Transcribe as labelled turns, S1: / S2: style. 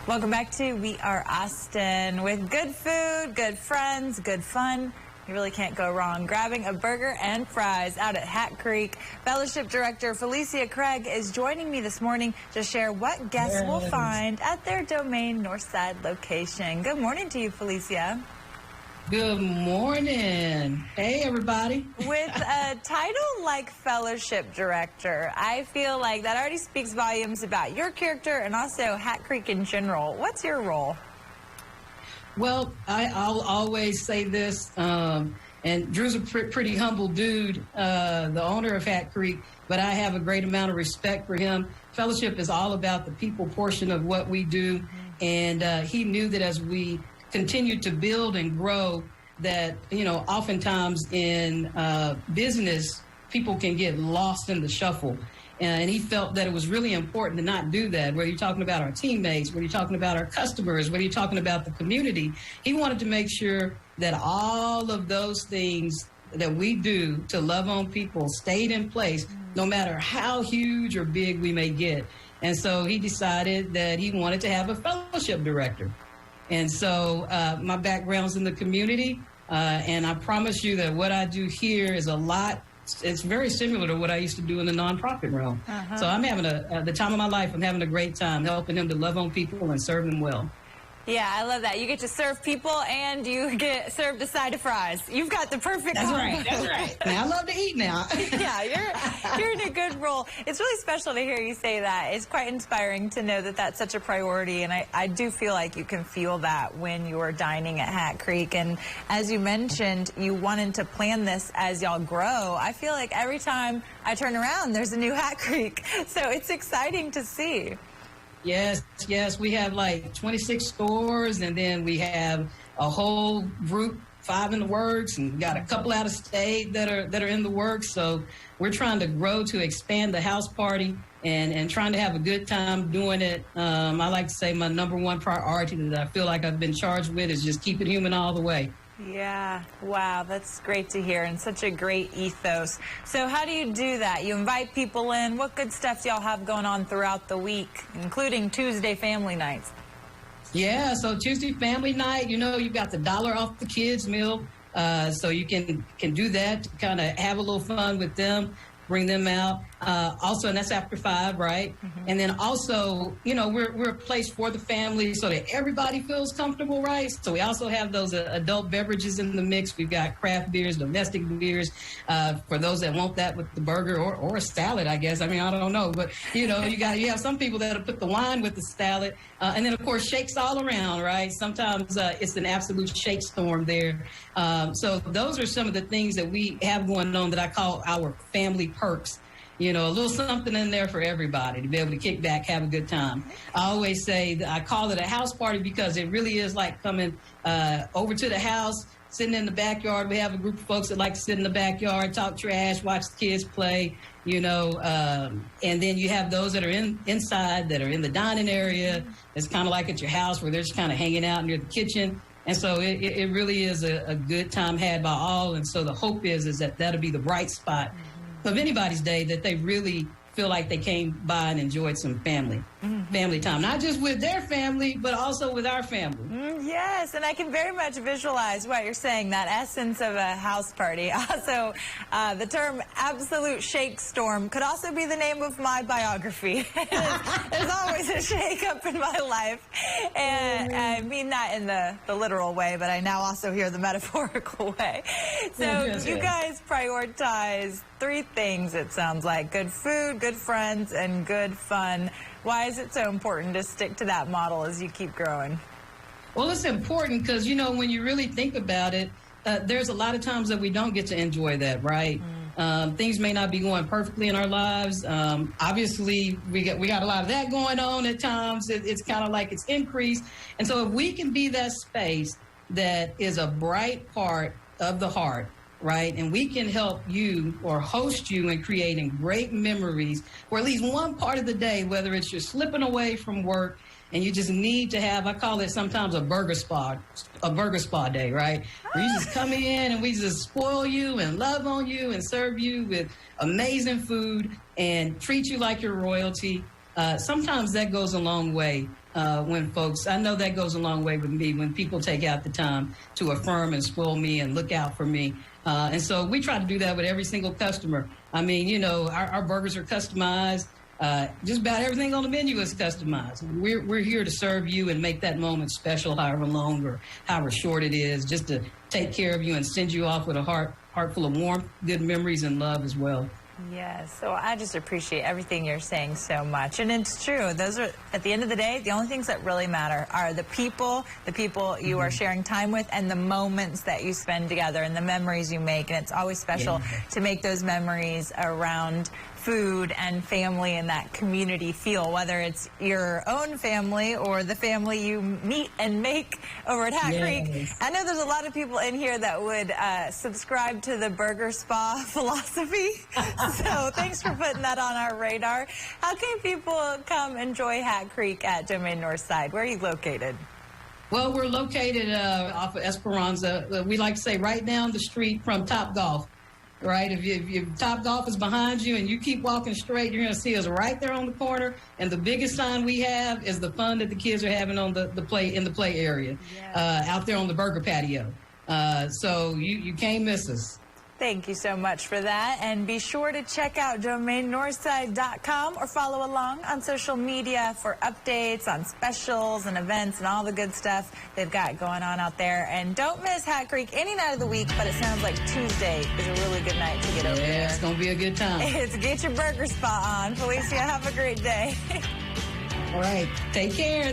S1: Welcome back to We Are Austin with good food, good friends, good fun. You really can't go wrong grabbing a burger and fries out at Hat Creek. Fellowship Director Felicia Craig is joining me this morning to share what guests will find at their Domain Northside location. Good morning to you, Felicia.
S2: Good morning. Hey, everybody.
S1: With a title like Fellowship Director, I feel like that already speaks volumes about your character and also Hat Creek in general. What's your role?
S2: Well, I'll always say this, and Drew's a pretty humble dude, the owner of Hat Creek, but I have a great amount of respect for him. Fellowship is all about the people portion of what we do, and he knew that as we continue to build and grow, that, you know, oftentimes in business, people can get lost in the shuffle. And he felt that it was really important to not do that. Whether you're talking about our teammates, whether you're talking about our customers, whether you're talking about the community, he wanted to make sure that all of those things that we do to love on people stayed in place, no matter how huge or big we may get. And so he decided that he wanted to have a fellowship director. And so my background's in the community, and I promise you that what I do here is it's very similar to what I used to do in the nonprofit realm. So I'm having the time of my life. I'm having a great time helping him to love on people and serve them well.
S1: Yeah, I love that. You get to serve people and you get served a side of fries. You've got the perfect
S2: That's
S1: combo.
S2: right. That's right. Now, I love to eat now.
S1: Yeah, you're in a good role. It's really special to hear you say that. It's quite inspiring to know that that's such a priority, and I do feel like you can feel that when you're dining at Hat Creek. And as you mentioned, you wanted to plan this as y'all grow. I feel like every time I turn around, there's a new Hat Creek. So it's exciting to see.
S2: Yes. We have like 26 stores, and then we have a whole group, 5 in the works, and we got a couple out of state that are in the works. So we're trying to grow to expand the house party and trying to have a good time doing it. I like to say my number one priority that I feel like I've been charged with is just keep it human all the way.
S1: Yeah, wow, that's great to hear, and such a great ethos. So how do you do that? You invite people in. What good stuff do y'all have going on throughout the week, including Tuesday family nights?
S2: Yeah, so Tuesday family night, you know, you've got the $1 off the kids meal, so you can do that, kind of have a little fun with them, bring them out. Also, and that's after 5, right? And then also, you know, we're a place for the family so that everybody feels comfortable, right? So we also have those adult beverages in the mix. We've got craft beers, domestic beers, for those that want that with the burger or a salad, I guess. I mean, I don't know, but you know, you have some people that'll put the wine with the salad, and then of course shakes all around, right? Sometimes it's an absolute shake storm there. So those are some of the things that we have going on that I call our family perks. You know, a little something in there for everybody to be able to kick back, have a good time. I always say that I call it a house party because it really is like coming over to the house, sitting in the backyard. We have a group of folks that like to sit in the backyard, talk trash, watch the kids play, you know, and then you have those that are inside that are in the dining area. It's kind of like at your house where they're just kind of hanging out near the kitchen. And so it really is a good time had by all. And so the hope is that that'll be the bright spot of anybody's day, that they really feel like they came by and enjoyed some family time, not just with their family, but also with our family.
S1: Yes, and I can very much visualize what you're saying, that essence of a house party. Also, the term absolute shake storm could also be the name of my biography. There's always a shake up in my life, and I mean that in the literal way, but I now also hear the metaphorical way. So you guys prioritize 3 things, it sounds like: good food, good friends, and good fun. Why is it so important to stick to that model as you keep growing?
S2: Well, it's important because, you know, when you really think about it, there's a lot of times that we don't get to enjoy that, right? Things may not be going perfectly in our lives. Obviously, we got a lot of that going on at times. It's kind of like it's increased. And so if we can be that space that is a bright part of the heart, right? And we can help you or host you in creating great memories for at least one part of the day, whether it's you're slipping away from work and you just need to have, I call it sometimes a burger spa day, right? Where you just come in and we just spoil you and love on you and serve you with amazing food and treat you like you're royalty. Sometimes that goes a long way when folks, I know that goes a long way with me when people take out the time to affirm and spoil me and look out for me. And so we try to do that with every single customer. I mean, you know, our burgers are customized. Just about everything on the menu is customized. We're here to serve you and make that moment special, however long or however short it is, just to take care of you and send you off with a heart full of warmth, good memories, and love as well.
S1: Yes, so I just appreciate everything you're saying so much. And it's true. Those are, at the end of the day, the only things that really matter are the people you are sharing time with, and the moments that you spend together and the memories you make. And it's always special to make those memories around food and family and that community feel, whether it's your own family or the family you meet and make over at Hat Creek. I know there's a lot of people in here that would subscribe to the burger spa philosophy. So thanks for putting that on our radar. How can people come enjoy Hat Creek at Domain Northside? Where are you located?
S2: Well, we're located off of Esperanza. We like to say right down the street from Top Golf. Right, if Top Golf is behind you and you keep walking straight, you're going to see us right there on the corner. And the biggest sign we have is the fun that the kids are having on the play area, out there on the burger patio. So you can't miss us.
S1: Thank you so much for that. And be sure to check out DomainNorthside.com or follow along on social media for updates on specials and events and all the good stuff they've got going on out there. And don't miss Hat Creek any night of the week, but it sounds like Tuesday is a really good night to get over there.
S2: Yeah, it's going to be a good time.
S1: It's Get Your Burger Spot on. Felicia, have a great day.
S2: All right. Take care.